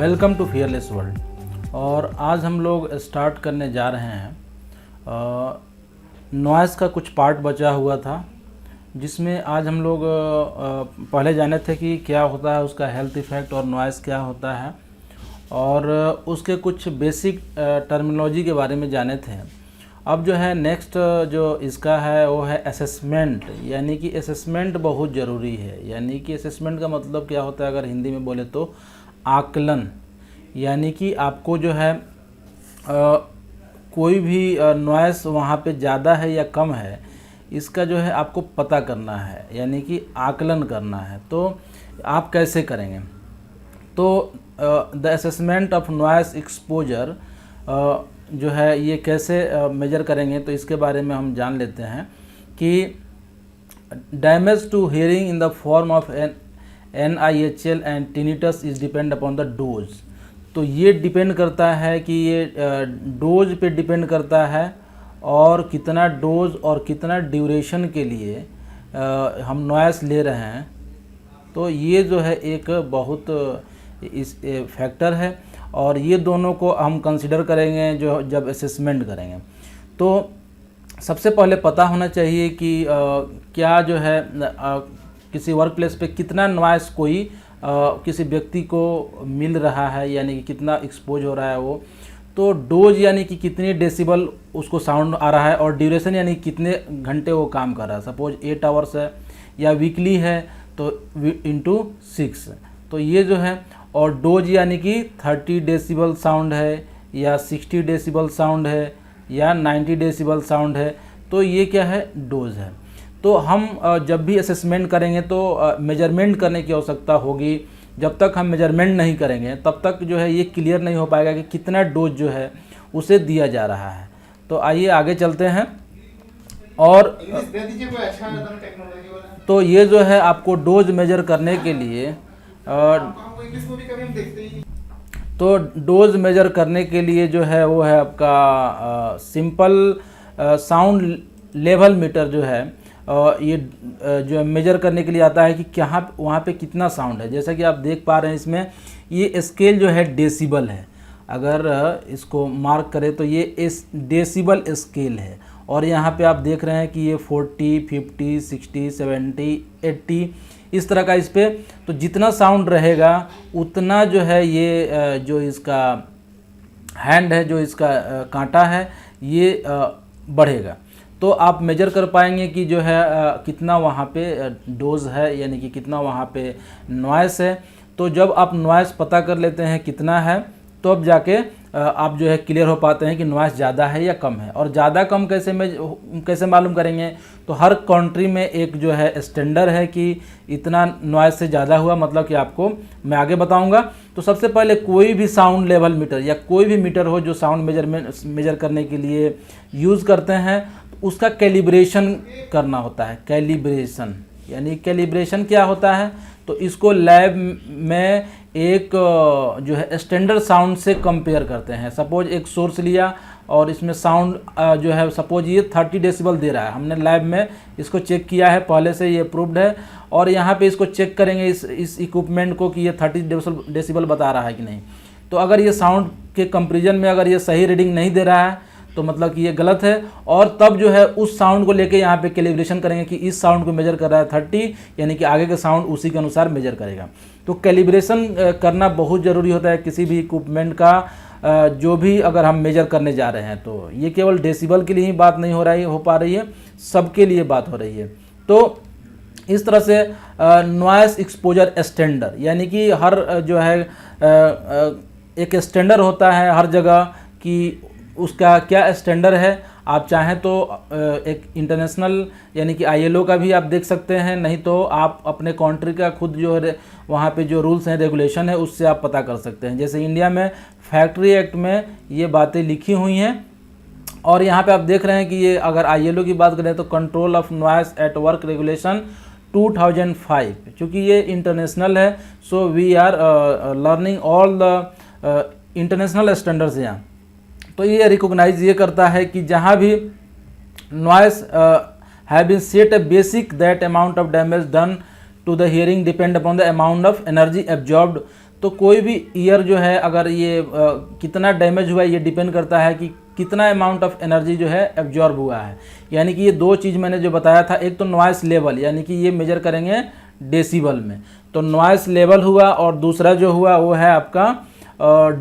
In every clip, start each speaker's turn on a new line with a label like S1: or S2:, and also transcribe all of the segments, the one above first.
S1: Welcome to fearless world. और आज हम लोग स्टार्ट करने जा रहे हैं नॉइज़ का कुछ पार्ट बचा हुआ था, जिसमें आज हम लोग पहले जाने थे कि क्या होता है उसका हेल्थ इफ़ेक्ट और नॉइज़ क्या होता है, और उसके कुछ बेसिक टर्मिनोलॉजी के बारे में जाने थे। अब जो है नेक्स्ट जो इसका है वो है असेसमेंट, यानी कि असेसमेंट बहुत ज़रूरी है। यानी कि असेसमेंट का मतलब क्या होता है, अगर हिंदी में बोले तो आकलन। यानी कि आपको जो है कोई भी नॉइज़ वहाँ पे ज़्यादा है या कम है, इसका जो है आपको पता करना है, यानी कि आकलन करना है। तो आप कैसे करेंगे? तो the assessment of noise exposure जो है ये कैसे मेजर करेंगे, तो इसके बारे में हम जान लेते हैं कि damage to hearing in the form of NIHL and tinnitus is depend upon the dose. तो ये डिपेंड करता है कि ये डोज पे डिपेंड करता है, और कितना डोज और कितना ड्यूरेशन के लिए हम नॉइज़ ले रहे हैं। तो ये जो है एक बहुत इस फैक्टर है, और ये दोनों को हम कंसिडर करेंगे जो जब असेसमेंट करेंगे। तो सबसे पहले पता होना चाहिए कि क्या जो है किसी वर्क प्लेस पे कितना नॉइज़ कोई किसी व्यक्ति को मिल रहा है, यानी कि कितना एक्सपोज हो रहा है वो। तो डोज यानी कि कितने डेसिबल उसको साउंड आ रहा है, और ड्यूरेशन यानी कितने घंटे वो काम कर रहा है। सपोज 8 आवर्स है या वीकली है तो इंटू 6। तो ये जो है, और डोज यानी कि 30 डेसिबल साउंड है या 60 डेसिबल साउंड है या 90 डेसिबल साउंड है, तो ये क्या है, डोज है। तो हम जब भी असेसमेंट करेंगे तो मेजरमेंट करने की आवश्यकता होगी। जब तक हम मेजरमेंट नहीं करेंगे तब तक जो है ये क्लियर नहीं हो पाएगा कि कितना डोज जो है उसे दिया जा रहा है। तो आइए आगे चलते हैं। और तो ये जो है आपको डोज मेजर करने के लिए तो डोज मेजर करने के लिए जो है वो है आपका सिंपल साउंड लेवल मीटर जो है ये जो मेजर करने के लिए आता है कि क्या वहाँ पे कितना साउंड है। जैसा कि आप देख पा रहे हैं, इसमें ये स्केल जो है डेसिबल है। अगर इसको मार्क करें तो ये इस डेसिबल स्केल है, और यहाँ पे आप देख रहे हैं कि ये 40, 50, 60, 70, 80 इस तरह का इस पे। तो जितना साउंड रहेगा उतना जो है ये जो इसका हैंड है, जो इसका कांटा है, ये बढ़ेगा। तो आप मेजर कर पाएंगे कि जो है कितना वहाँ पे डोज है, यानी कि कितना वहाँ पे नॉइज़ है। तो जब आप नॉइज़ पता कर लेते हैं कितना है, तो अब जाके आप जो है क्लियर हो पाते हैं कि नॉइज़ ज़्यादा है या कम है। और ज़्यादा कम कैसे मालूम करेंगे? तो हर कंट्री में एक जो है स्टैंडर्ड है कि इतना नॉइज़ से ज़्यादा हुआ, मतलब कि आपको मैं आगे बताऊंगा। तो सबसे पहले कोई भी साउंड लेवल मीटर या कोई भी मीटर हो जो साउंड मेजर करने के लिए यूज़ करते हैं, तो उसका कैलिब्रेशन करना होता है। कैलिब्रेशन यानी कैलिब्रेशन क्या होता है? तो इसको लैब में एक जो है स्टैंडर्ड साउंड से कंपेयर करते हैं। सपोज एक सोर्स लिया और इसमें साउंड जो है सपोज ये 30 डेसिबल दे रहा है, हमने लैब में इसको चेक किया है, पहले से ये प्रूव्ड है। और यहाँ पे इसको चेक करेंगे इस इक्विपमेंट को कि ये 30 डेसिबल बता रहा है कि नहीं। तो अगर ये साउंड के कंपेरिजन में अगर ये सही रीडिंग नहीं दे रहा है तो मतलब कि ये गलत है। और तब जो है उस साउंड को लेके यहाँ पे कैलिब्रेशन करेंगे कि इस साउंड को मेजर कर रहा है 30, यानी कि आगे का साउंड उसी के अनुसार मेजर करेगा। तो कैलिब्रेशन करना बहुत ज़रूरी होता है किसी भी इक्विपमेंट का, जो भी अगर हम मेजर करने जा रहे हैं। तो ये केवल डेसिबल के लिए ही बात नहीं हो पा रही है, सबके लिए बात हो रही है। तो इस तरह से नॉइज़ एक्सपोजर स्टैंडर्ड, यानी कि हर जो है एक स्टैंडर्ड होता है हर जगह कि उसका क्या स्टैंडर्ड है। आप चाहें तो एक इंटरनेशनल यानी कि ILO का भी आप देख सकते हैं, नहीं तो आप अपने कंट्री का खुद जो है वहाँ पे जो रूल्स हैं, रेगुलेशन है, उससे आप पता कर सकते हैं। जैसे इंडिया में फैक्ट्री एक्ट में ये बातें लिखी हुई हैं, और यहाँ पे आप देख रहे हैं कि ये अगर ILO की बात करें तो control of noise at work regulation 2005, चूँकि ये इंटरनेशनल है, so we are learning all the international standards यहाँ। तो ये रिकॉग्नाइज ये करता है कि जहाँ भी noise have been set a basic that amount of damage done to the hearing depend upon the amount of energy absorbed. तो कोई भी ईयर जो है अगर ये कितना डैमेज हुआ है ये डिपेंड करता है कि कितना अमाउंट ऑफ एनर्जी जो है एब्जॉर्ब हुआ है। यानी कि ये दो चीज़ मैंने जो बताया था, एक तो नॉइस लेवल यानी कि ये मेजर करेंगे डेसिबल में, तो नॉइस लेवल हुआ, और दूसरा जो हुआ वो है आपका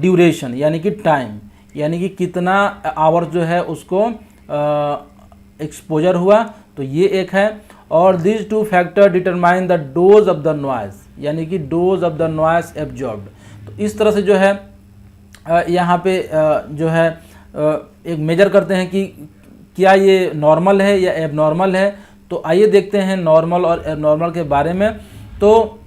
S1: ड्यूरेशन यानी कि टाइम, यानी कि कितना आवर जो है उसको एक्सपोजर हुआ, तो ये एक है। और this two factor determine the dose of the noise यानी कि dose of the noise absorbed. तो इस तरह से जो है यहाँ पे जो है एक मेजर करते हैं कि क्या ये नॉर्मल है या एबनॉर्मल है। तो आइए देखते हैं नॉर्मल और एबनॉर्मल के बारे में। तो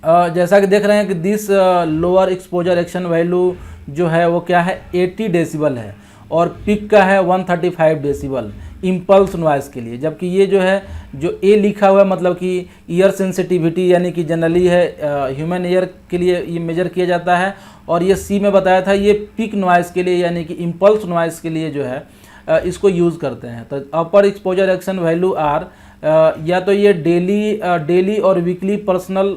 S1: जैसा कि देख रहे हैं कि this lower exposure action value जो है वो क्या है 80 डेसिबल है, और पिक का है 135 डेसिबल इम्पल्स नॉइस के लिए। जबकि ये जो है जो ए लिखा हुआ है मतलब कि ईयर सेंसिटिविटी यानी कि जनरली है ह्यूमन ईयर के लिए ये मेजर किया जाता है, और ये सी में बताया था ये पिक नॉइस के लिए यानी कि इम्पल्स नॉइस के लिए जो है इसको यूज़ करते हैं। तो अपर एक्सपोजर एक्शन वैल्यू आर या तो ये डेली और वीकली पर्सनल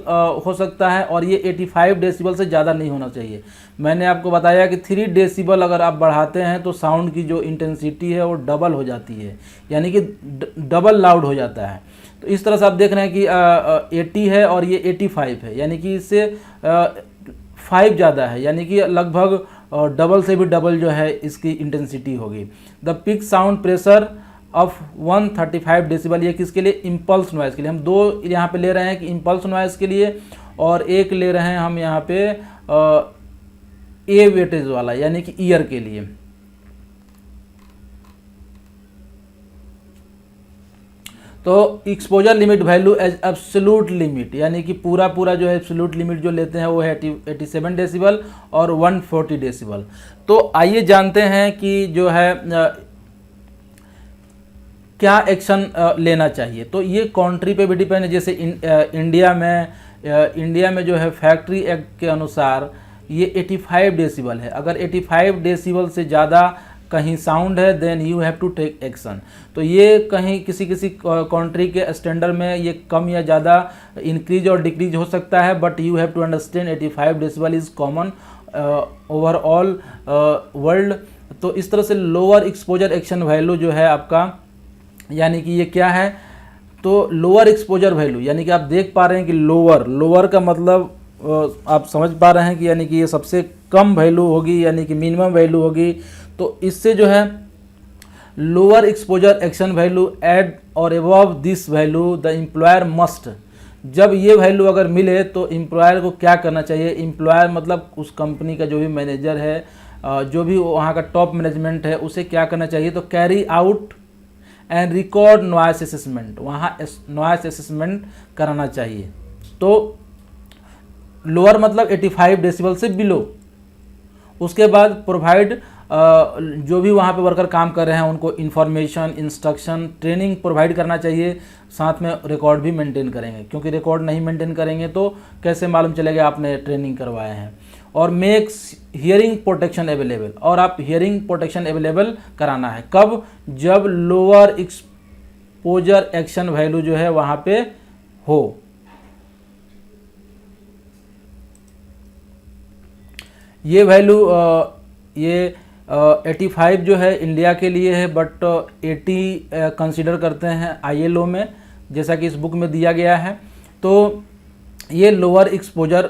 S1: हो सकता है, और ये 85 डेसिबल से ज़्यादा नहीं होना चाहिए। मैंने आपको बताया कि 3 डेसिबल अगर आप बढ़ाते हैं तो साउंड की जो इंटेंसिटी है वो डबल हो जाती है, यानी कि डबल लाउड हो जाता है। तो इस तरह से आप देख रहे हैं कि 80 है और ये 85 है, यानी कि इससे 5 ज़्यादा है, यानी कि लगभग डबल से भी डबल जो है इसकी इंटेंसिटी होगी। The peak sound pressure of 135 decibel, ये किसके लिए इम्पल्स नॉइस के लिए। हम दो यहाँ पे ले रहे हैं कि इम्पल्स नॉइस के लिए, और एक ले रहे हैं हम यहाँ पे ए वेटेज वाला यानी कि ईयर के लिए। तो exposure limit value as absolute limit यानी कि पूरा जो है एब्सोल्यूट लिमिट जो लेते हैं वो है 87 डेसिबल और 140 डेसिबल। तो आइए जानते हैं कि जो है क्या एक्शन लेना चाहिए। तो ये कंट्री पे भी डिपेंड है। जैसे इंडिया में जो है फैक्ट्री एक्ट के अनुसार ये 85 डेसिबल है। अगर 85 डेसिबल से ज़्यादा कहीं साउंड है then you have to take action. तो ये कहीं किसी कंट्री के स्टैंडर्ड में ये कम या ज़्यादा इंक्रीज और डिक्रीज हो सकता है, but you have to understand 85 decibel is common overall world. तो इस तरह से लोअर एक्सपोजर एक्शन वैल्यू जो है आपका, यानी कि ये क्या है, तो लोअर एक्सपोजर वैल्यू यानी कि आप देख पा रहे हैं कि लोअर का मतलब आप समझ पा रहे हैं कि यानी कि ये सबसे कम वैल्यू होगी यानी कि मिनिमम वैल्यू होगी। तो इससे जो है lower exposure action value at और above this value the employer must, जब ये वैल्यू अगर मिले तो एम्प्लॉयर को क्या करना चाहिए। एम्प्लॉयर मतलब उस कंपनी का जो भी मैनेजर है, जो भी वहाँ का टॉप मैनेजमेंट है, उसे क्या करना चाहिए, तो carry out and record noise assessment, वहाँ नॉइस असेसमेंट कराना चाहिए। तो लोअर मतलब 85 डेसिबल से बिलो। उसके बाद प्रोवाइड जो भी वहाँ पे वर्कर काम कर रहे हैं उनको इंफॉर्मेशन, इंस्ट्रक्शन, ट्रेनिंग प्रोवाइड करना चाहिए। साथ में रिकॉर्ड भी मेंटेन करेंगे, क्योंकि रिकॉर्ड नहीं मेंटेन करेंगे तो कैसे मालूम चलेगा आपने ट्रेनिंग करवाए हैं। और मेक्स हियरिंग प्रोटेक्शन अवेलेबल, और आप हियरिंग प्रोटेक्शन अवेलेबल कराना है कब, जब लोअर एक्सपोजर एक्शन वैल्यू जो है वहाँ पे हो। ये वैल्यू ये 85 जो है इंडिया के लिए है, बट 80 कंसीडर करते हैं ILO में, जैसा कि इस बुक में दिया गया है। तो ये लोअर एक्सपोजर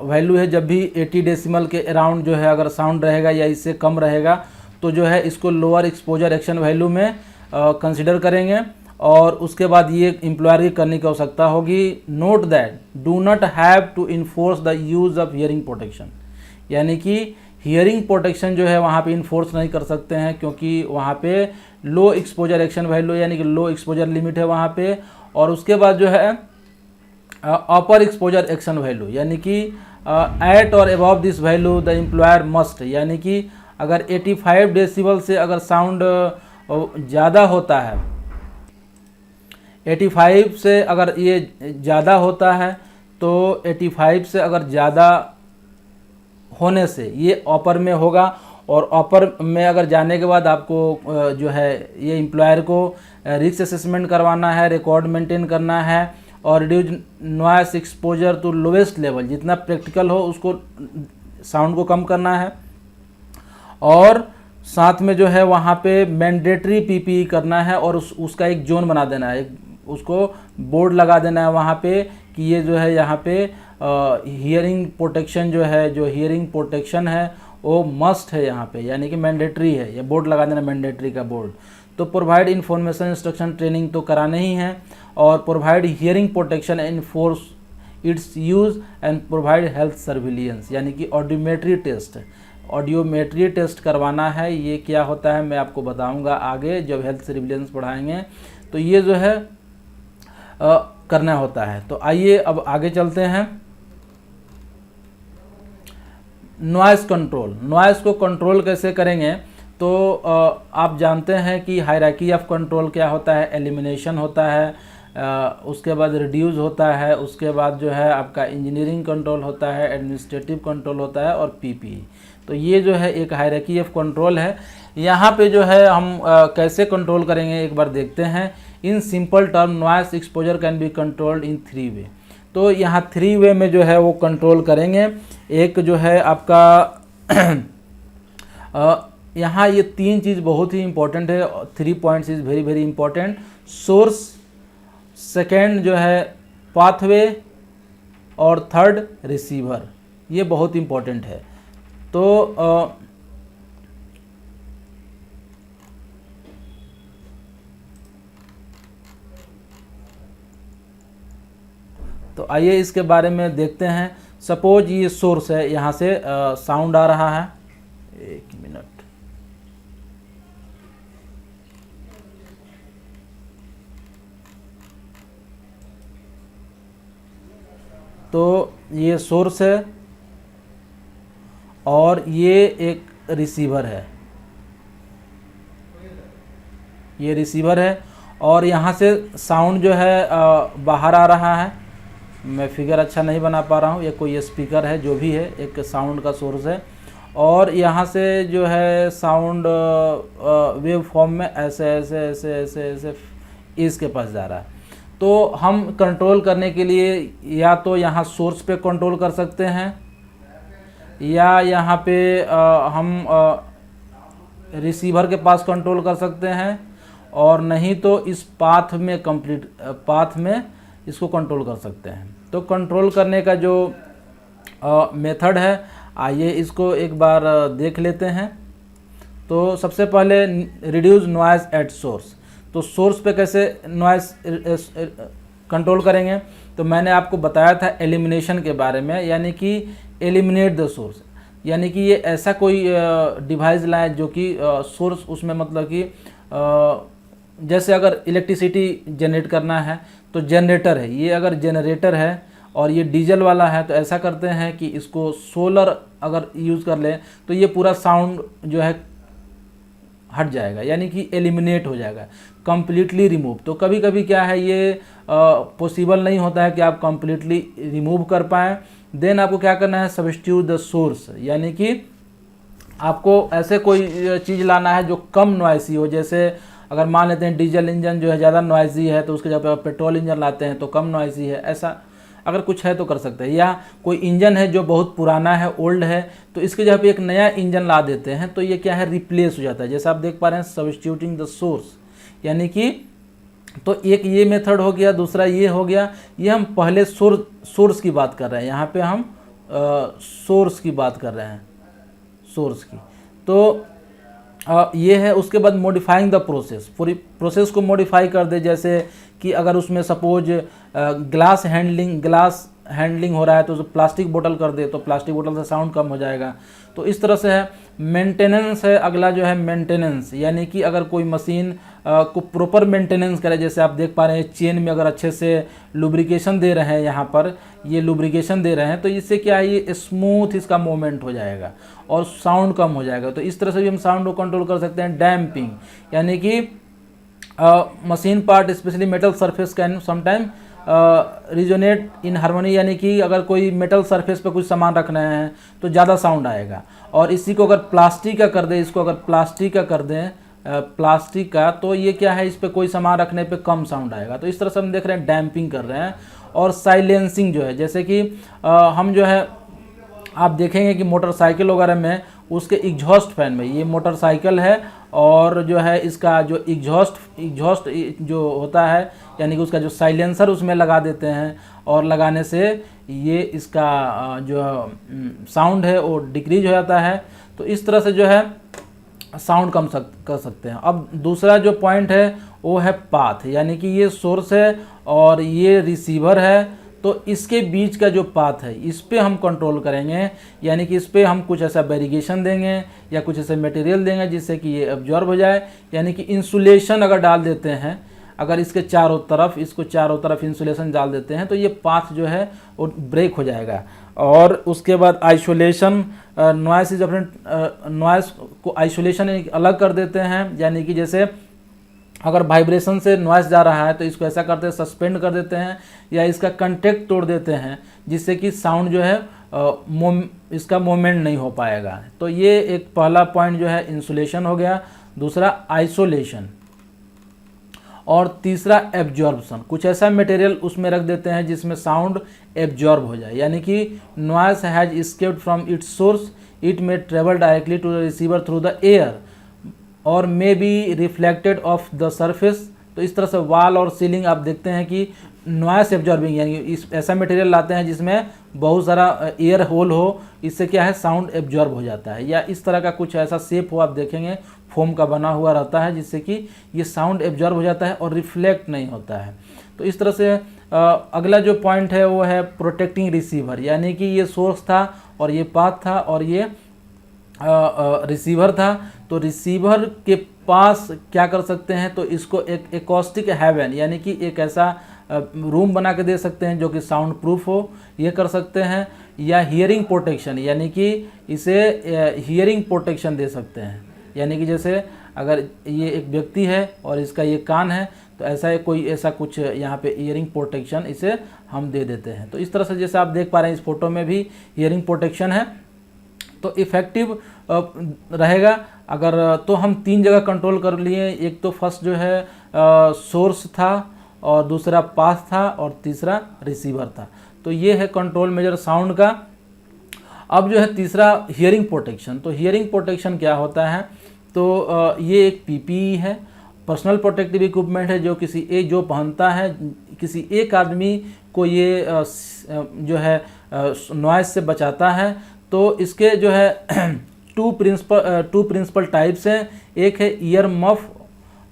S1: वैल्यू है। जब भी 80 डेसिमल के अराउंड जो है अगर साउंड रहेगा या इससे कम रहेगा तो जो है इसको लोअर एक्सपोजर एक्शन वैल्यू में कंसीडर करेंगे। और उसके बाद ये एम्प्लॉयर की करने की आवश्यकता होगी। Note that do not have to enforce the use of hearing protection, यानी कि हियरिंग प्रोटेक्शन जो है वहाँ पे इन्फोर्स नहीं कर सकते हैं, क्योंकि वहाँ पे लो एक्सपोजर एक्शन वैल्यू यानी कि लो एक्सपोजर लिमिट है वहाँ पे। और उसके बाद जो है अपर एक्सपोजर एक्शन वैल्यू यानी कि एट और above this value the employer must, यानी कि अगर 85 डेसिबल से अगर साउंड ज़्यादा होता है, 85 से अगर ये ज़्यादा होता है तो 85 से अगर ज़्यादा होने से ये अपर में होगा। और अपर में अगर जाने के बाद आपको जो है ये एम्प्लॉयर को रिस्क असेसमेंट करवाना है, रिकॉर्ड मेंटेन करना है, और reduce noise exposure to lowest level, जितना प्रैक्टिकल हो उसको साउंड को कम करना है। और साथ में जो है वहाँ पे मैंडेटरी पीपीई करना है और उसका एक जोन बना देना है, उसको बोर्ड लगा देना है वहाँ पे कि ये जो है यहाँ पे हियरिंग प्रोटेक्शन जो है, जो हियरिंग प्रोटेक्शन है वो मस्ट है यहाँ पे, यानी कि मैंडेटरी है, ये बोर्ड लगा देना मैंडेटरी का बोर्ड। तो प्रोवाइड इन्फॉर्मेशन इंस्ट्रक्शन ट्रेनिंग तो कराना ही है, और provide hearing protection enforce it's use and provide health surveillance, यानी कि ऑडियोमेट्री टेस्ट, ऑडियोमेट्री टेस्ट करवाना है। ये क्या होता है मैं आपको बताऊंगा आगे जब हेल्थ सर्विलियंस पढ़ाएंगे, तो ये जो है करना होता है। तो आइए अब आगे चलते हैं। नॉइस कंट्रोल, नॉइस को कंट्रोल कैसे करेंगे, तो आप जानते हैं कि हायरार्की ऑफ कंट्रोल क्या होता है, एलिमिनेशन होता है, उसके बाद रिड्यूस होता है, उसके बाद जो है आपका इंजीनियरिंग कंट्रोल होता है, एडमिनिस्ट्रेटिव कंट्रोल होता है और पीपीई। तो ये जो है एक हायरार्की ऑफ कंट्रोल है। यहाँ पे जो है हम कैसे कंट्रोल करेंगे एक बार देखते हैं। In simple term noise exposure can be controlled in 3 way. तो यहाँ 3 वे में जो है वो कंट्रोल करेंगे। एक जो है आपका यहाँ ये 3 चीज़ बहुत ही इंपॉर्टेंट है, 3 points is very very important. Source, second जो है पाथवे, और थर्ड रिसीवर, ये बहुत इंपॉर्टेंट है। तो आइए इसके बारे में देखते हैं। सपोज ये सोर्स है, यहाँ से साउंड आ रहा है, एक मिनट, तो ये सोर्स है और ये एक रिसीवर है, ये रिसीवर है, और यहाँ से साउंड जो है बाहर आ रहा है। मैं फिगर अच्छा नहीं बना पा रहा हूँ, ये कोई स्पीकर है जो भी है, एक साउंड का सोर्स है, और यहाँ से जो है साउंड वेव फॉर्म में ऐसे ऐसे ऐसे ऐसे ऐसे इसके पास जा रहा है। तो हम कंट्रोल करने के लिए या तो यहाँ सोर्स पे कंट्रोल कर सकते हैं, या यहाँ पे हम रिसीवर के पास कंट्रोल कर सकते हैं, और नहीं तो इस पाथ में पाथ में इसको कंट्रोल कर सकते हैं। तो कंट्रोल करने का जो मेथड है, आइए इसको एक बार देख लेते हैं। तो सबसे पहले रिड्यूस नॉइस एट सोर्स। तो सोर्स पे कैसे नॉइस कंट्रोल करेंगे, तो मैंने आपको बताया था एलिमिनेशन के बारे में, यानी कि एलिमिनेट द सोर्स, यानी कि ये ऐसा कोई डिवाइस लाएं जो कि सोर्स उसमें मतलब कि जैसे अगर इलेक्ट्रिसिटी जनरेट करना है तो जनरेटर है, ये अगर जनरेटर है और ये डीजल वाला है, तो ऐसा करते हैं कि इसको सोलर अगर यूज़ कर लें तो ये पूरा साउंड जो है हट जाएगा, यानी कि एलिमिनेट हो जाएगा, कम्प्लीटली रिमूव। तो कभी कभी क्या है, ये पॉसिबल नहीं होता है कि आप कम्प्लीटली रिमूव कर पाएँ। देन आपको क्या करना है, सब्स्टिट्यूट द सोर्स, यानी कि आपको ऐसे कोई चीज़ लाना है जो कम नॉइसी हो। जैसे अगर मान लेते हैं डीजल इंजन जो है ज़्यादा नॉइजी है, तो उसके जगह पे पेट्रोल इंजन लाते हैं तो कम नॉइजी है, ऐसा अगर कुछ है तो कर सकते हैं। या कोई इंजन है जो बहुत पुराना है, ओल्ड है, तो इसके जगह पे एक नया इंजन ला देते हैं, तो ये क्या है, रिप्लेस हो जाता है। जैसे आप देख पा रहे हैं सब्स्टिट्यूटिंग द सोर्स, यानी कि तो एक ये मेथड हो गया, दूसरा ये हो गया। ये हम पहले सोर्स की बात कर रहे हैं, यहाँ पे हम सोर्स की बात कर रहे हैं, सोर्स की। तो ये है। उसके बाद मॉडिफाइंग द प्रोसेस, पूरी प्रोसेस को मॉडिफाई कर दे। जैसे कि अगर उसमें सपोज ग्लास हैंडलिंग हो रहा है तो उसे प्लास्टिक बोतल कर दे, तो प्लास्टिक बोतल से साउंड कम हो जाएगा। तो इस तरह से है। मेंटेनेंस है अगला जो है, मेंटेनेंस, यानी कि अगर कोई मशीन को प्रॉपर मेंटेनेंस करे, जैसे आप देख पा रहे हैं चेन में अगर अच्छे से लुब्रिकेशन दे रहे हैं, यहाँ पर ये लुब्रिकेशन दे रहे हैं, तो इससे क्या है, ये स्मूथ इसका मूवमेंट हो जाएगा और साउंड कम हो जाएगा। तो इस तरह से भी हम साउंड को कंट्रोल कर सकते हैं। डैम्पिंग, यानी कि machine part specially metal surface can sometime resonate in harmony, यानी कि अगर कोई मेटल सरफेस पे कुछ सामान रखना है तो ज़्यादा साउंड आएगा। और इसी को अगर प्लास्टिक का कर दें, इसको अगर प्लास्टिक का कर दें प्लास्टिक का, तो ये क्या है, इस पे कोई सामान रखने पे कम साउंड आएगा। तो इस तरह से हम देख रहे हैं डैम्पिंग कर रहे हैं। और साइलेंसिंग जो है, जैसे कि हम जो है आप देखेंगे कि मोटरसाइकिल वगैरह में उसके एग्जॉस्ट फैन में, ये मोटरसाइकिल है और जो है इसका जो एग्जॉस्ट जो होता है, यानी कि उसका जो साइलेंसर उसमें लगा देते हैं, और लगाने से ये इसका जो साउंड है वो डिक्रीज हो जाता है। तो इस तरह से जो है साउंड कम कर सकते हैं। अब दूसरा जो पॉइंट है वो है पाथ, यानी कि ये सोर्स है और ये रिसीवर है, तो इसके बीच का जो पाथ है इस पे हम कंट्रोल करेंगे, यानी कि इस पे हम कुछ ऐसा वेरिएशन देंगे या कुछ ऐसे मटेरियल देंगे जिससे कि ये एब्जॉर्ब हो जाए। यानी कि इंसुलेशन अगर डाल देते हैं, अगर इसके चारों तरफ, इसको चारों तरफ इंसुलेशन डाल देते हैं, तो ये पाथ जो है वो ब्रेक हो जाएगा। और उसके बाद आइसोलेशन, नॉइस इज अपने नॉइस को आइसोलेशन अलग कर देते हैं, यानी कि जैसे अगर वाइब्रेशन से नॉइस जा रहा है तो इसको ऐसा करते हैं, सस्पेंड कर देते हैं या इसका कंटेक्ट तोड़ देते हैं, जिससे कि साउंड जो है इसका मूवमेंट नहीं हो पाएगा। तो ये एक पहला पॉइंट जो है इंसुलेशन हो गया, दूसरा आइसोलेशन, और तीसरा एब्जॉर्प्शन। कुछ ऐसा मटेरियल उसमें रख देते हैं जिसमें साउंड एब्जॉर्ब हो जाए, यानी कि noise has escaped from its source, it may travel directly to the receiver through the air और may be reflected off the surface. तो इस तरह से वॉल और सीलिंग आप देखते हैं कि नॉइस एब्जॉर्बिंग, यानी इस ऐसा मटेरियल लाते हैं जिसमें बहुत सारा एयर होल हो, इससे क्या है साउंड एब्जॉर्ब हो जाता है। या इस तरह का कुछ ऐसा शेप हो, आप देखेंगे फोम का बना हुआ रहता है, जिससे कि ये साउंड एब्जॉर्ब हो जाता है और रिफ्लेक्ट नहीं होता है। तो इस तरह से अगला जो पॉइंट है वो है प्रोटेक्टिंग रिसीवर, यानी कि ये सोर्स था और ये पाथ था और ये रिसीवर था। तो रिसीवर के पास क्या कर सकते हैं, तो इसको एक एकॉस्टिक हेवन, यानी कि एक ऐसा रूम बना के दे सकते हैं जो कि साउंड प्रूफ हो, ये कर सकते हैं। या हियरिंग प्रोटेक्शन, यानी कि इसे हियरिंग प्रोटेक्शन दे सकते हैं, यानी कि जैसे अगर ये एक व्यक्ति है और इसका ये कान है, तो ऐसा कोई ऐसा कुछ यहाँ पे हियरिंग प्रोटेक्शन इसे हम दे देते हैं। तो इस तरह से जैसे आप देख पा रहे हैं इस फोटो में भी हियरिंग प्रोटेक्शन है, तो इफ़ेक्टिव रहेगा। अगर तो हम 3 जगह कंट्रोल कर लिए, एक तो फर्स्ट जो है सोर्स था, और दूसरा पाथ था, और तीसरा रिसीवर था। तो ये है कंट्रोल मेजर साउंड का। अब जो है तीसरा हियरिंग प्रोटेक्शन। तो हियरिंग प्रोटेक्शन क्या होता है, तो ये एक पीपीई है, पर्सनल प्रोटेक्टिव इक्विपमेंट है, जो पहनता है, किसी एक आदमी को ये जो है नॉइस से बचाता है। तो इसके जो है टू प्रिंसिपल टाइप्स हैं, एक है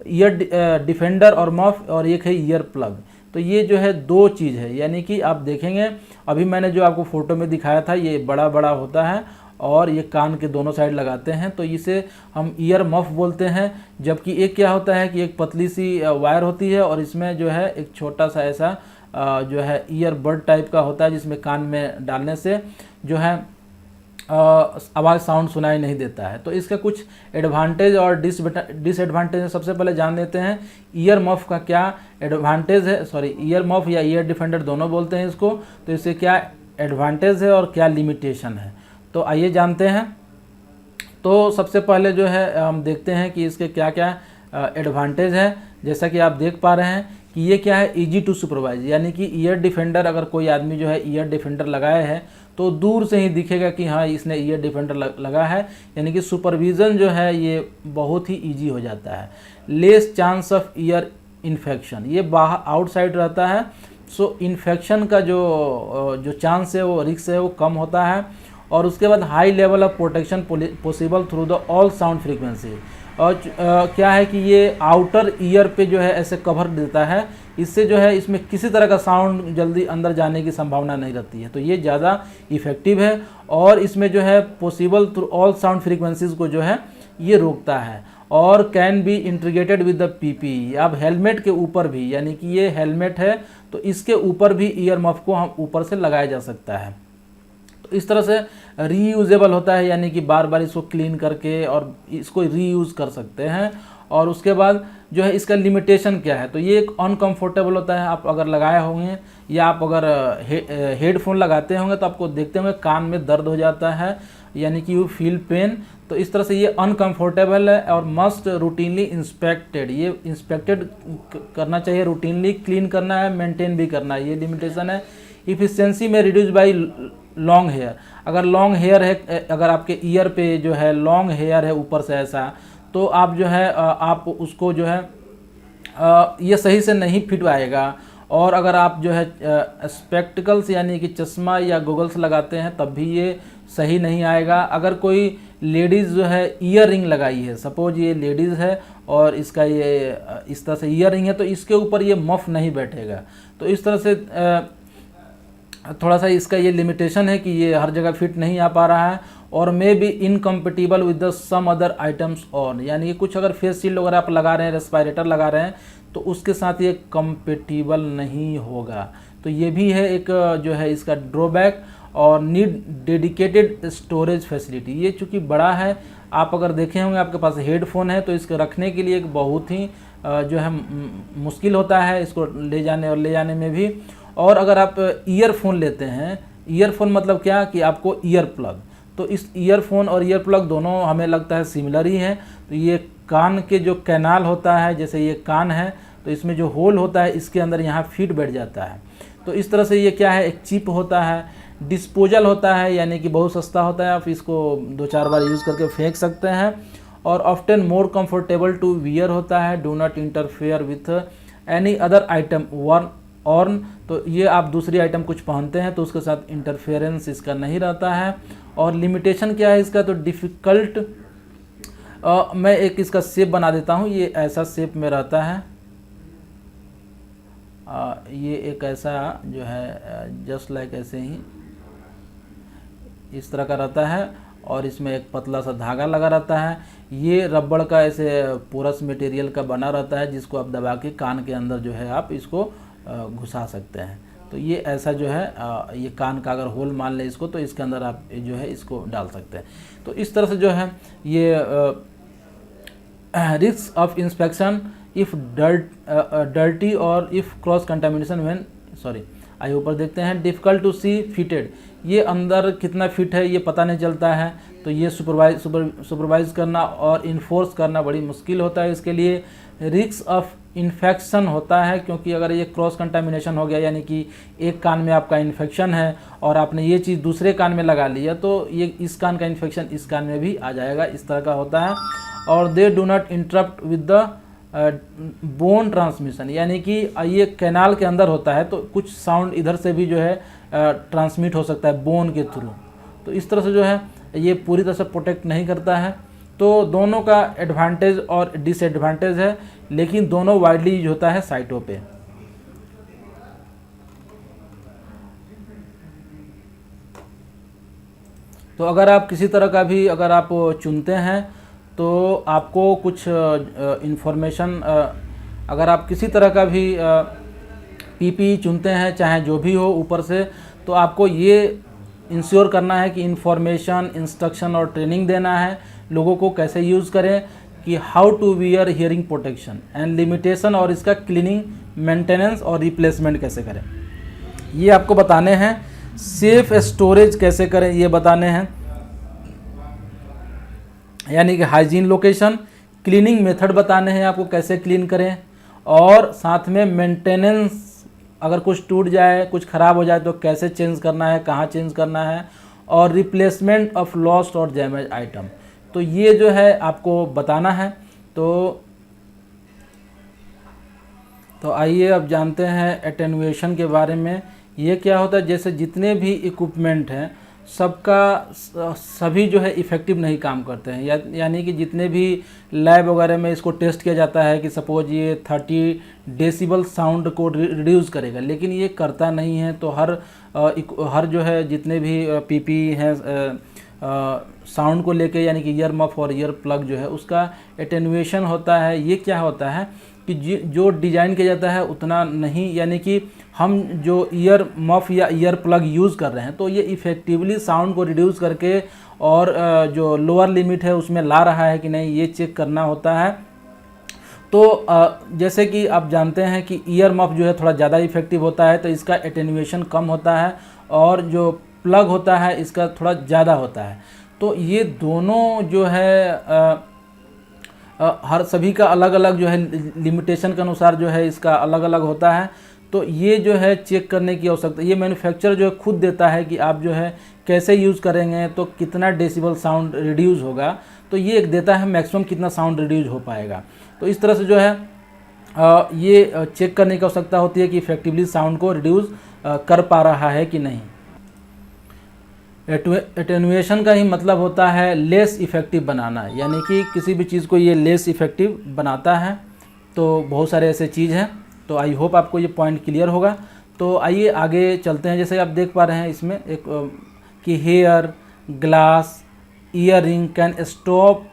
S1: ईयर डिफेंडर और मफ, और एक है ईयर प्लग। तो ये जो है 2 चीज़ है, यानी कि आप देखेंगे अभी मैंने जो आपको फ़ोटो में दिखाया था, ये बड़ा बड़ा होता है और ये कान के दोनों साइड लगाते हैं, तो इसे हम ईयर मफ बोलते हैं। जबकि एक क्या होता है कि एक पतली सी वायर होती है और इसमें जो है एक छोटा सा ऐसा जो है ईयर बड टाइप का होता है, जिसमें कान में डालने से जो है आवाज़ साउंड सुनाई नहीं देता है। तो इसका कुछ एडवांटेज और डिसएडवांटेज है। सबसे पहले जान लेते हैं ईयर मफ का क्या एडवांटेज है, ईयर मफ या ईयर डिफेंडर दोनों बोलते हैं इसको। तो इससे क्या एडवांटेज है और क्या लिमिटेशन है, तो आइए जानते हैं। तो सबसे पहले जो है हम देखते हैं कि इसके क्या क्या एडवांटेज है। जैसा कि आप देख पा रहे हैं कि ये क्या है, इजी टू सुपरवाइज, यानी कि ईयर डिफेंडर, अगर कोई आदमी जो है ईयर डिफेंडर लगाया है तो दूर से ही दिखेगा कि हाँ इसने ईयर डिफेंडर लगा है, यानी कि सुपरविज़न जो है ये बहुत ही इजी हो जाता है। Less chance of ear infection, ये बाहर आउटसाइड रहता है, सो इन्फेक्शन का जो चांस है, वो रिस्क है, वो कम होता है। और उसके बाद high level of protection possible through the all sound frequency. और क्या है कि ये आउटर ईयर पे जो है ऐसे कवर देता है, इससे जो है इसमें किसी तरह का साउंड जल्दी अंदर जाने की संभावना नहीं रहती है। तो ये ज़्यादा इफ़ेक्टिव है और इसमें जो है possible through all sound frequencies को जो है ये रोकता है। और can be integrated with the PPE. अब हेलमेट के ऊपर भी, यानी कि ये हेलमेट है तो इसके ऊपर भी ईयर मफ को हम ऊपर से लगाया जा सकता है। तो इस तरह से रीयूजेबल होता है, यानी कि बार बार इसको क्लीन करके और इसको रीयूज़ कर सकते हैं। और उसके बाद जो है इसका लिमिटेशन क्या है, तो ये एक अनकंफर्टेबल होता है। आप अगर लगाए होंगे या आप अगर हेडफोन लगाते होंगे तो आपको देखते होंगे कान में दर्द हो जाता है, यानी कि यू फील पेन। तो इस तरह से ये अनकंफर्टेबल है और मस्ट रूटीनली इंस्पेक्टेड, ये इंस्पेक्टेड करना चाहिए, रूटीनली क्लीन करना है, मेंटेन भी करना है, ये लिमिटेशन है। इफिशिएंसी में रिड्यूस बाय लॉन्ग हेयर, अगर लॉन्ग हेयर है, अगर आपके ईयर पे जो है लॉन्ग हेयर है ऊपर से ऐसा, तो आप जो है आप उसको जो है ये सही से नहीं फिट आएगा। और अगर आप जो है स्पेक्टिकल्स यानी कि चश्मा या गॉगल्स लगाते हैं तब भी ये सही नहीं आएगा। अगर कोई लेडीज़ जो है ईयर रिंग लगाई है, सपोज ये लेडीज़ है और इसका ये इस तरह से ईयर रिंग है, तो इसके ऊपर ये मफ नहीं बैठेगा। तो इस तरह से थोड़ा सा इसका ये लिमिटेशन है कि ये हर जगह फिट नहीं आ पा रहा है। और may be incompatible with the some other items on, यानी कि कुछ अगर फेस शील्ड वगैरह आप लगा रहे हैं, रेस्पिरेटर लगा रहे हैं, तो उसके साथ ये कंपेटिबल नहीं होगा। तो ये भी है एक जो है इसका ड्रॉबैक। और नीड डेडिकेटेड स्टोरेज फैसिलिटी, ये चूँकि बड़ा है, आप अगर देखे होंगे आपके पास हेडफोन है तो इसको रखने के लिए एक बहुत ही जो है मुश्किल होता है इसको ले जाने और ले जाने में भी। और अगर आप ईयरफोन लेते हैं, ईयरफोन मतलब क्या कि आपको ईयर प्लग, तो इस ईयरफोन और ईयर प्लग दोनों हमें लगता है सिमिलर ही है। तो ये कान के जो कैनाल होता है, जैसे ये कान है तो इसमें जो होल होता है इसके अंदर यहाँ फिट बैठ जाता है। तो इस तरह से ये क्या है, एक चिप होता है, डिस्पोजल होता है, यानी कि बहुत सस्ता होता है, आप इसको 2-4 बार यूज़ करके फेंक सकते हैं। और often more comfortable to wear होता है, do not interfere with any other item worn, तो ये आप दूसरी आइटम कुछ पहनते हैं तो उसके साथ इंटरफेरेंस इसका नहीं रहता है। और लिमिटेशन क्या है इसका, तो डिफ़िकल्ट, मैं एक इसका शेप बना देता हूँ, ये ऐसा शेप में रहता है, ये एक ऐसा जो है जस्ट लाइक ऐसे ही इस तरह का रहता है और इसमें एक पतला सा धागा लगा रहता है। ये रबड़ का ऐसे पोरस मटेरियल का बना रहता है जिसको आप दबा के कान के अंदर जो है आप इसको घुसा सकते हैं। तो ये ऐसा जो है ये कान का अगर होल मान लें इसको, तो इसके अंदर आप जो है इसको डाल सकते हैं। तो इस तरह से जो है ये risk of inspection if dirty और इफ़ क्रॉस कंटामिनेशन व्हेन आइए ऊपर देखते हैं। डिफ़िकल्ट टू सी फिटेड, ये अंदर कितना फिट है ये पता नहीं चलता है, तो ये सुपरवाइज करना और इन्फोर्स करना बड़ी मुश्किल होता है इसके लिए। रिस्क ऑफ इन्फेक्शन होता है, क्योंकि अगर ये क्रॉस कंटामिनेशन हो गया, यानी कि एक कान में आपका इन्फेक्शन है और आपने ये चीज़ दूसरे कान में लगा लिया, तो ये इस कान का इन्फेक्शन इस कान में भी आ जाएगा, इस तरह का होता है। और they do not interrupt with the bone transmission, यानी कि ये कैनाल के अंदर होता है तो कुछ साउंड इधर से भी जो है ट्रांसमिट हो सकता है बोन के थ्रू। तो इस तरह से जो है ये पूरी तरह से प्रोटेक्ट नहीं करता है। तो दोनों का एडवांटेज और डिसएडवांटेज है, लेकिन दोनों वाइडली यूज होता है साइटों पे। तो अगर आप किसी तरह का भी अगर आप चुनते हैं तो आपको कुछ इन्फॉर्मेशन, अगर आप किसी तरह का भी पीपीई चुनते हैं चाहे जो भी हो ऊपर से, तो आपको ये इंश्योर करना है कि इंफॉर्मेशन, इंस्ट्रक्शन और ट्रेनिंग देना है लोगों को कैसे यूज़ करें, कि how to wear hearing protection and limitation, और इसका क्लीनिंग, मेंटेनेंस और रिप्लेसमेंट कैसे करें ये आपको बताने हैं। सेफ स्टोरेज कैसे करें ये बताने हैं, यानी कि हाइजीन लोकेशन, क्लीनिंग मेथड बताने हैं आपको कैसे क्लीन करें, और साथ में मेंटेनेंस, अगर कुछ टूट जाए, कुछ ख़राब हो जाए तो कैसे चेंज करना है, कहाँ चेंज करना है, और रिप्लेसमेंट ऑफ लॉस्ट और डैमेज आइटम, तो ये जो है आपको बताना है। तो आइए अब जानते हैं एटेन्युएशन के बारे में। ये क्या होता है, जैसे जितने भी इक्विपमेंट हैं सभी जो है इफ़ेक्टिव नहीं काम करते हैं, यानी कि जितने भी लैब वगैरह में इसको टेस्ट किया जाता है कि सपोज ये 30 डेसिबल साउंड को रिड्यूस करेगा, लेकिन ये करता नहीं है। तो हर जो है जितने भी पीपी हैं साउंड को लेके, यानी कि ईयर मफ और ईयर प्लग जो है उसका एटेन्युएशन होता है। ये क्या होता है कि जो डिज़ाइन किया जाता है उतना नहीं, यानी कि हम जो ईयर मफ या ईयर प्लग यूज़ कर रहे हैं तो ये इफ़ेक्टिवली साउंड को रिड्यूस करके और जो लोअर लिमिट है उसमें ला रहा है कि नहीं, ये चेक करना होता है। तो जैसे कि आप जानते हैं कि ईयर मफ जो है थोड़ा ज़्यादा इफ़ेक्टिव होता है, तो इसका एटेन्युएशन कम होता है, और जो प्लग होता है इसका थोड़ा ज़्यादा होता है। तो ये दोनों जो है हर सभी का अलग अलग जो है लिमिटेशन के अनुसार जो है इसका अलग अलग होता है। तो ये जो है चेक करने की आवश्यकता, ये मैन्युफैक्चरर जो है खुद देता है कि आप जो है कैसे यूज़ करेंगे तो कितना डेसिबल साउंड रिड्यूस होगा। तो ये एक देता है मैक्सिमम कितना साउंड रिड्यूस हो पाएगा। तो इस तरह से जो है ये चेक करने की आवश्यकता होती है कि इफेक्टिवली साउंड को रिड्यूस कर पा रहा है कि नहीं। एटेनुएशन का ही मतलब होता है लेस इफ़ेक्टिव बनाना, यानी कि किसी भी चीज़ को ये लेस इफ़ेक्टिव बनाता है। तो बहुत सारे ऐसे चीज़ हैं। तो आई होप आपको ये पॉइंट क्लियर होगा। तो आइए आगे चलते हैं। जैसे आप देख पा रहे हैं इसमें एक कि hair, glass, earring can stop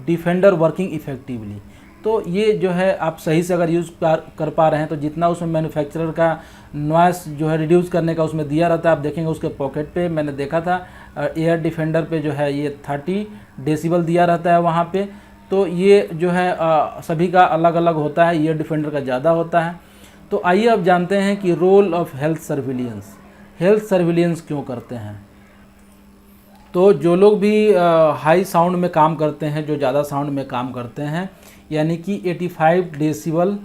S1: defender working effectively. तो ये जो है आप सही से अगर यूज़ कर पा रहे हैं तो जितना उसमें मैन्युफैक्चरर का नॉइस जो है रिड्यूस करने का उसमें दिया रहता है, आप देखेंगे उसके पॉकेट पे मैंने देखा था एयर डिफेंडर पे जो है ये 30 डेसिबल दिया रहता है वहाँ पे। तो ये जो है सभी का अलग अलग होता है, एयर डिफेंडर का ज़्यादा होता है। तो आइए अब जानते हैं कि रोल ऑफ हेल्थ सर्विलियंस क्यों करते हैं। तो जो लोग भी हाई साउंड में काम करते हैं, जो ज़्यादा साउंड में काम करते हैं, यानी कि 85 डेसिबल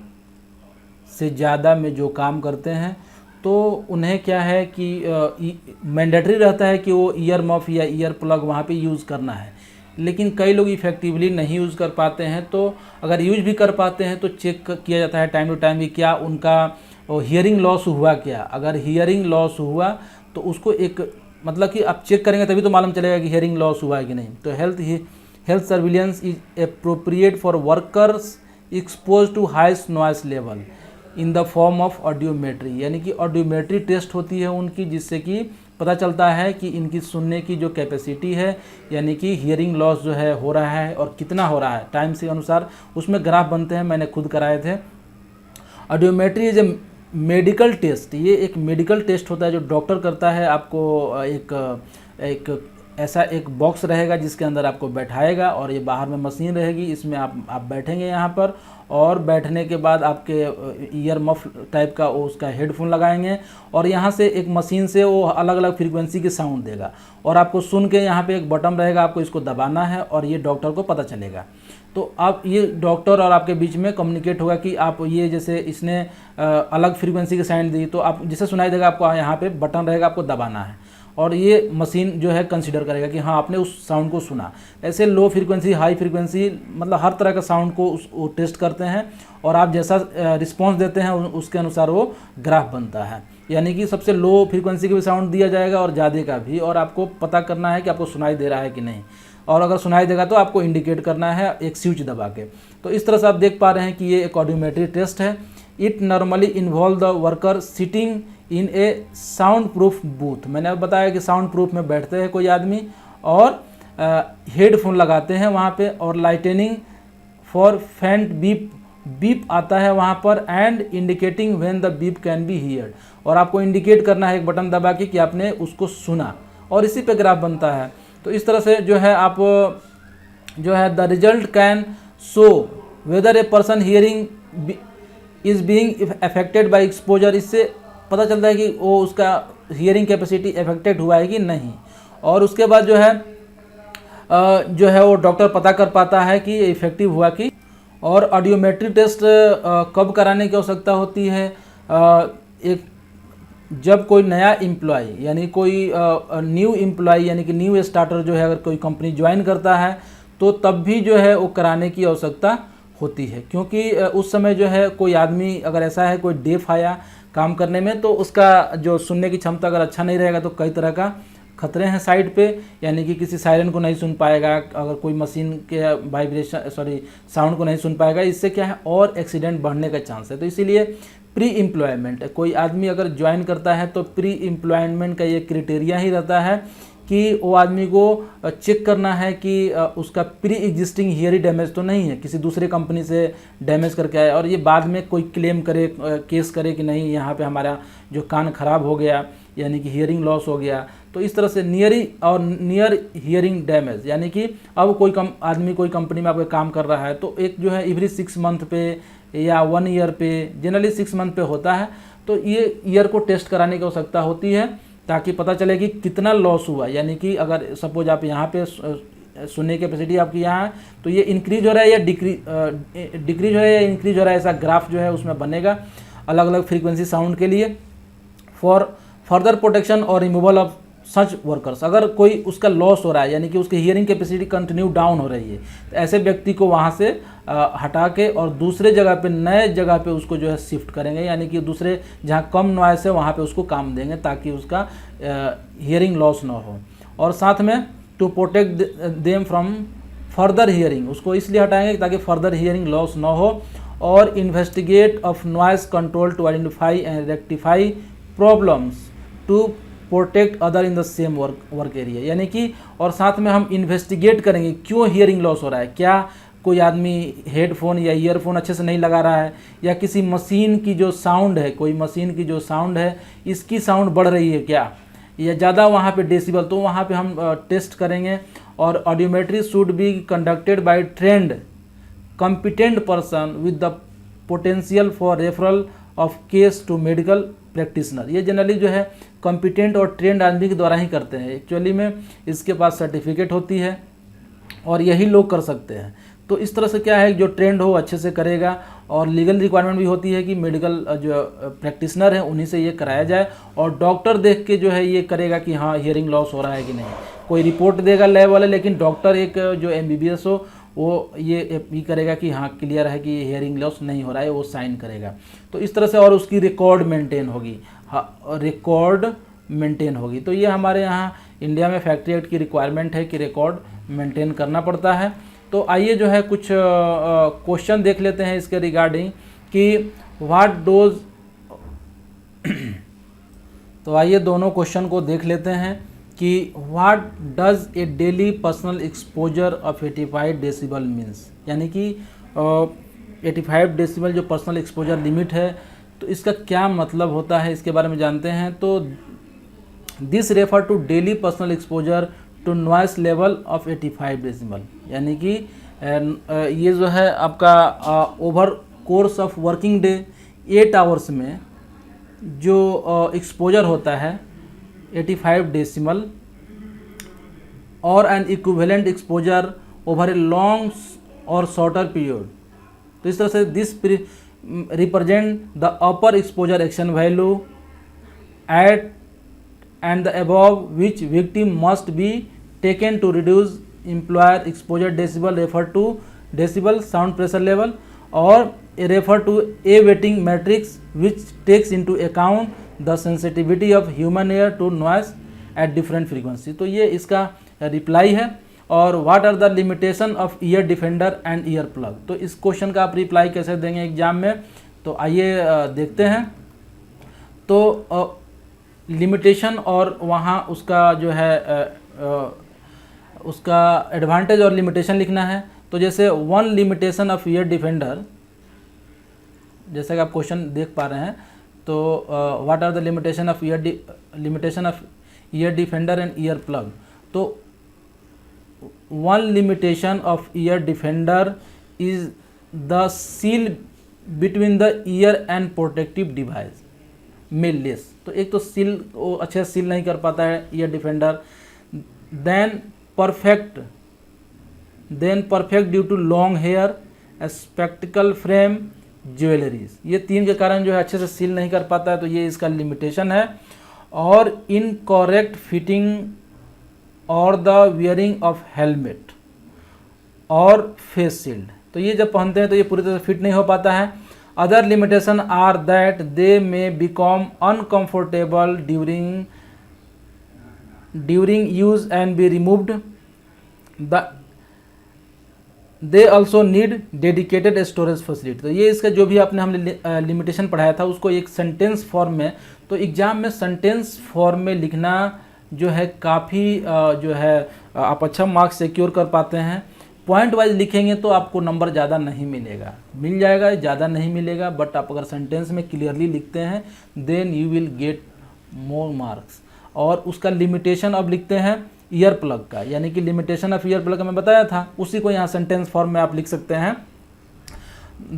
S1: से ज़्यादा में जो काम करते हैं, तो उन्हें क्या है कि मैंडेटरी रहता है कि वो ईयर मफ या ईयर प्लग वहाँ पे यूज़ करना है। लेकिन कई लोग इफ़ेक्टिवली नहीं यूज़ कर पाते हैं। तो अगर यूज़ भी कर पाते हैं तो चेक किया जाता है टाइम टू टाइम कि क्या उनका हियरिंग लॉस हुआ क्या। अगर हियरिंग लॉस हुआ तो उसको एक मतलब कि आप चेक करेंगे तभी तो मालूम चलेगा कि हियरिंग लॉस हुआ है कि नहीं। तो health surveillance is appropriate for workers expose to highest noise level in the form of audiometry, यानी कि ऑडियोमेट्री टेस्ट होती है उनकी, जिससे कि पता चलता है कि इनकी सुनने की जो कैपेसिटी है, यानी कि हियरिंग लॉस जो है हो रहा है और कितना हो रहा है टाइम से अनुसार उसमें ग्राफ बनते हैं, मैंने खुद कराए थे। Audiometry is a medical test, ये एक मेडिकल टेस्ट होता है जो डॉक्टर करता है। आपको एक ऐसा एक बॉक्स रहेगा जिसके अंदर आपको बैठाएगा और ये बाहर में मशीन रहेगी, इसमें आप बैठेंगे यहाँ पर, और बैठने के बाद आपके ईयर मफ टाइप का वो उसका हेडफोन लगाएंगे और यहाँ से एक मशीन से वो अलग अलग फ्रीक्वेंसी की साउंड देगा और आपको सुन के यहाँ पे एक बटन रहेगा, आपको इसको दबाना है और ये डॉक्टर को पता चलेगा। तो आप ये डॉक्टर और आपके बीच में कम्युनिकेट होगा कि आप ये जैसे इसने अलग फ्रीक्वेंसी की साउंड दी तो आप जिसे सुनाई देगा आपको यहाँ पे बटन रहेगा, आपको दबाना है और ये मशीन जो है कंसीडर करेगा कि हाँ आपने उस साउंड को सुना। ऐसे लो फ्रीक्वेंसी, हाई फ्रीक्वेंसी, मतलब हर तरह का साउंड को वो टेस्ट करते हैं और आप जैसा रिस्पॉन्स देते हैं उसके अनुसार वो ग्राफ बनता है। यानी कि सबसे लो फ्रीक्वेंसी का भी साउंड दिया जाएगा और ज़्यादा का भी, और आपको पता करना है कि आपको सुनाई दे रहा है कि नहीं, और अगर सुनाई देगा तो आपको इंडिकेट करना है एक स्विच दबा के। तो इस तरह से आप देख पा रहे हैं कि ये एक ऑडियोमेट्री टेस्ट है। It normally involve the worker sitting in A sound proof booth. मैंने अब बताया कि साउंड प्रूफ में बैठते हैं कोई आदमी और हेडफोन लगाते हैं वहाँ पे, और लाइटनिंग फॉर फेंट बीप आता है वहाँ पर, and indicating when the beep can be heard, और आपको इंडिकेट करना है एक बटन दबा के कि आपने उसको सुना, और इसी पे ग्राफ बनता है। तो इस तरह से जो है आप जो है the result can show whether a person hearing is being affected by exposure. इससे पता चलता है कि वो उसका हियरिंग कैपेसिटी अफेक्टेड हुआ है कि नहीं, और उसके बाद जो है वो डॉक्टर पता कर पाता है कि इफेक्टिव हुआ कि। और ऑडियोमेट्री टेस्ट कब कराने की आवश्यकता होती है? एक जब कोई नया एम्प्लॉय यानी कोई न्यू एम्प्लॉय यानी कि न्यू स्टार्टर जो है अगर कोई कंपनी ज्वाइन करता है तो तब भी जो है वो कराने की आवश्यकता होती है, क्योंकि उस समय जो है कोई आदमी अगर ऐसा है कोई डेफ आया काम करने में तो उसका जो सुनने की क्षमता अगर अच्छा नहीं रहेगा तो कई तरह का खतरे हैं साइड पे, यानी कि किसी सायरन को नहीं सुन पाएगा, अगर कोई मशीन के साउंड को नहीं सुन पाएगा, इससे क्या है और एक्सीडेंट बढ़ने का चांस है। तो इसीलिए प्री एम्प्लॉयमेंट, कोई आदमी अगर ज्वाइन करता है तो प्री एम्प्लॉयमेंट का ये क्राइटेरिया ही रहता है कि वो आदमी को चेक करना है कि उसका प्री एग्जिस्टिंग हियरिंग डैमेज तो नहीं है, किसी दूसरे कंपनी से डैमेज करके आए और ये बाद में कोई क्लेम करे, केस करे कि नहीं यहाँ पे हमारा जो कान खराब हो गया यानी कि हियरिंग लॉस हो गया। तो इस तरह से नियर हियरिंग डैमेज, यानी कि अब कोई आदमी कोई कंपनी में आपका काम कर रहा है तो एक जो है एवरी 6 मंथ पे या 1 ईयर पे, जनरली 6 मंथ पे होता है, तो ये ईयर को टेस्ट कराने की आवश्यकता होती है ताकि पता चले कि कितना लॉस हुआ। यानी कि अगर सपोज आप यहाँ पे सुनने की कैपेसिटी आपकी यहाँ है तो ये इंक्रीज हो रहा है या डिक्रीज हो रहा है या इंक्रीज हो रहा है, ऐसा ग्राफ जो है उसमें बनेगा अलग अलग फ्रीक्वेंसी साउंड के लिए। फॉर फर्दर प्रोटेक्शन और रिमूवल ऑफ सच वर्कर्स, अगर कोई उसका लॉस हो रहा है यानी कि उसकी हियरिंग कैपेसिटी कंटिन्यू डाउन हो रही है तो ऐसे व्यक्ति को वहाँ से हटा के और दूसरे जगह पे नए जगह पे उसको जो है शिफ्ट करेंगे, यानी कि दूसरे जहाँ कम नॉइस है वहाँ पे उसको काम देंगे ताकि उसका हियरिंग लॉस ना हो। और साथ में to protect them from further hearing, उसको इसलिए हटाएंगे ताकि फर्दर हियरिंग लॉस ना हो। और investigate of noise control to identify and rectify problems to protect other in the same work area, यानी कि और साथ में हम इन्वेस्टिगेट करेंगे क्यों हियरिंग लॉस हो रहा है। क्या कोई आदमी हेडफोन या ईयरफोन अच्छे से नहीं लगा रहा है, या किसी मशीन की जो साउंड है, कोई मशीन की जो साउंड है इसकी साउंड बढ़ रही है क्या, या ज़्यादा वहाँ पे डेसिबल, तो वहाँ पे हम टेस्ट करेंगे। और audiometry should be conducted by trend competent person with the potential for referral of case to medical practitioner। ये जनरली जो है कॉम्पिटेंट और ट्रेंड आदमी के द्वारा ही करते हैं। एक्चुअली में इसके पास सर्टिफिकेट होती है और यही लोग कर सकते हैं। तो इस तरह से क्या है, जो ट्रेंड हो अच्छे से करेगा। और लीगल रिक्वायरमेंट भी होती है कि मेडिकल जो प्रैक्टिशनर है उन्हीं से ये कराया जाए, और डॉक्टर देख के जो है ये करेगा कि हाँ हियरिंग लॉस हो रहा है कि नहीं। कोई रिपोर्ट देगा लैब वाले, लेकिन डॉक्टर एक जो MBBS हो वो ये करेगा कि हाँ क्लियर है कि हियरिंग लॉस नहीं हो रहा है, वो साइन करेगा। तो इस तरह से, और उसकी रिकॉर्ड मेंटेन होगी, हाँ रिकॉर्ड मेंटेन होगी। तो ये हमारे यहाँ इंडिया में फैक्ट्री एक्ट की रिक्वायरमेंट है कि रिकॉर्ड मेंटेन करना पड़ता है। तो आइए जो है कुछ क्वेश्चन देख लेते हैं इसके रिगार्डिंग कि व्हाट डोज तो आइए दोनों क्वेश्चन को देख लेते हैं कि what does a daily personal exposure of 85 decibel means, यानी कि 85 डेसिबल जो पर्सनल एक्सपोजर लिमिट है तो इसका क्या मतलब होता है, इसके बारे में जानते हैं। तो this refer to daily personal exposure to noise level of 85 decibel, यानी कि ये जो है आपका over course of working day 8 hours में जो एक्सपोजर होता है 85 decimal or an equivalent exposure over a long or shorter period. तो इस तरह से this represent the upper exposure action value at and the above which victim must be taken to reduce employer exposure decibel refer to decibel sound pressure level, or refer to a weighting matrix which takes into account the sensitivity of human ear to noise at different frequency। तो ये इसका reply है। और what are the limitation of ear defender and ear plug, तो इस question का आप reply कैसे देंगे एग्जाम में, तो आइए देखते हैं। तो लिमिटेशन और वहाँ उसका जो है उसका एडवांटेज और लिमिटेशन लिखना है। तो जैसे one limitation of ear defender, जैसे कि आप क्वेश्चन देख पा रहे हैं, तो what are the limitation of ear defender and ear plug. तो one limitation of ear defender is the seal between the ear and protective device में लेस। तो एक तो सील वो अच्छे से सील नहीं कर पाता है ear defender. Then perfect due to long hair, spectacle frame, jewelleries, ये तीन के कारण जो है अच्छे से सील नहीं कर पाता है, तो ये इसका लिमिटेशन है। और इनकरेक्ट फिटिंग और द वियरिंग ऑफ हेलमेट और फेस शील्ड, तो ये जब पहनते हैं तो ये पूरी तरह से फिट नहीं हो पाता है। Other limitation are that they may become uncomfortable during use and be removed. They also need dedicated storage facility। तो ये इसका जो भी आपने हमने लिमिटेशन पढ़ाया था उसको एक सेंटेंस फॉर्म में, तो एग्जाम में सेंटेंस फॉर्म में लिखना जो है काफ़ी जो है आप अच्छा मार्क्स सिक्योर कर पाते हैं। पॉइंट वाइज लिखेंगे तो आपको नंबर ज़्यादा नहीं मिलेगा, मिल जाएगा ज़्यादा नहीं मिलेगा, बट आप अगर सेंटेंस में क्लियरली लिखते हैं then you will get more marks. और उसका लिमिटेशन अब लिखते हैं ईयर प्लग का, यानी कि लिमिटेशन ऑफ ईयर प्लग का मैं बताया था, उसी को यहाँ सेंटेंस फॉर्म में आप लिख सकते हैं।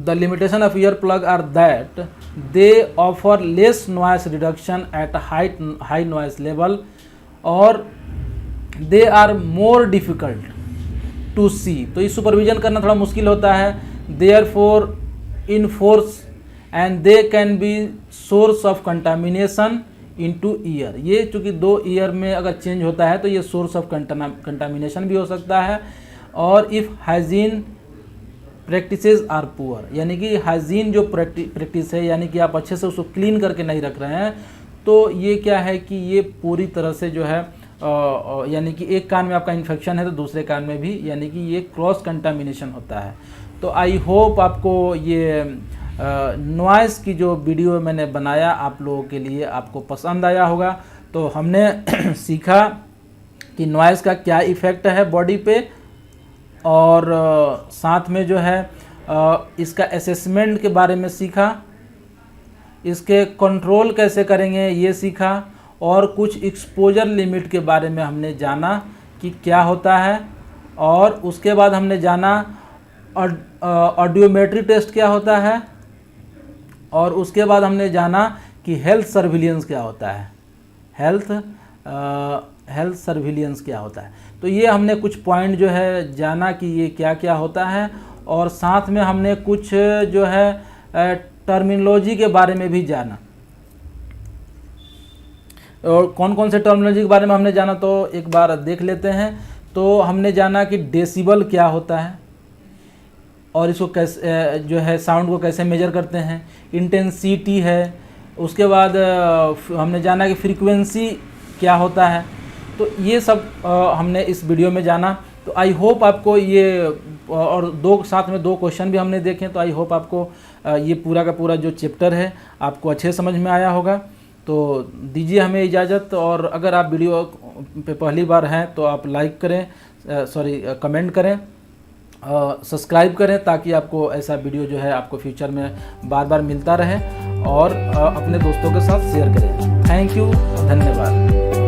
S1: The limitation of earplug are that they offer less noise reduction at high noise level, or they are more difficult to see. तो ये सुपरविजन करना थोड़ा मुश्किल होता है. Therefore enforce and they can be source of contamination into ear. ये चूँकि 2 year में अगर चेंज होता है तो ये सोर्स ऑफ कंटामिनेशन भी हो सकता है. और if hygiene practices are poor, यानी कि हाइजीन जो प्रैक्टिस है, यानी कि आप अच्छे से उसको क्लीन करके नहीं रख रहे हैं, तो ये क्या है कि ये पूरी तरह से जो है यानी कि एक कान में आपका इन्फेक्शन है तो दूसरे कान में भी, यानी कि ये क्रॉस कंटामिनेशन होता है. तो आई होप आपको ये नॉइज़ की जो वीडियो मैंने बनाया आप लोगों के लिए आपको पसंद आया होगा. तो हमने सीखा कि नॉइज़ का क्या इफ़ेक्ट है बॉडी पे, और साथ में जो है इसका असेसमेंट के बारे में सीखा, इसके कंट्रोल कैसे करेंगे ये सीखा, और कुछ एक्सपोजर लिमिट के बारे में हमने जाना कि क्या होता है. और उसके बाद हमने जाना ऑडियोमेट्री टेस्ट क्या होता है, और उसके बाद हमने जाना कि हेल्थ सर्विलेंस क्या होता है, हेल्थ सर्विलेंस क्या होता है. तो ये हमने कुछ पॉइंट जो है जाना कि ये क्या क्या होता है, और साथ में हमने कुछ जो है टर्मिनोलॉजी के बारे में भी जाना. और कौन कौन से टर्मिनोलॉजी के बारे में हमने जाना तो एक बार देख लेते हैं. तो हमने जाना कि डेसिबल क्या होता है, और इसको कैसे जो है साउंड को कैसे मेजर करते हैं, इंटेंसिटी है. उसके बाद हमने जाना कि फ्रीक्वेंसी क्या होता है. तो ये सब हमने इस वीडियो में जाना. तो आई होप आपको ये, और साथ में 2 क्वेश्चन भी हमने देखे. तो आई होप आपको ये पूरा का पूरा जो चैप्टर है आपको अच्छे समझ में आया होगा. तो दीजिए हमें इजाज़त, और अगर आप वीडियो पे पहली बार हैं तो आप लाइक करें, कमेंट करें, सब्सक्राइब करें, ताकि आपको ऐसा वीडियो जो है आपको फ्यूचर में बार बार मिलता रहे, और अपने दोस्तों के साथ शेयर करें. थैंक यू, धन्यवाद.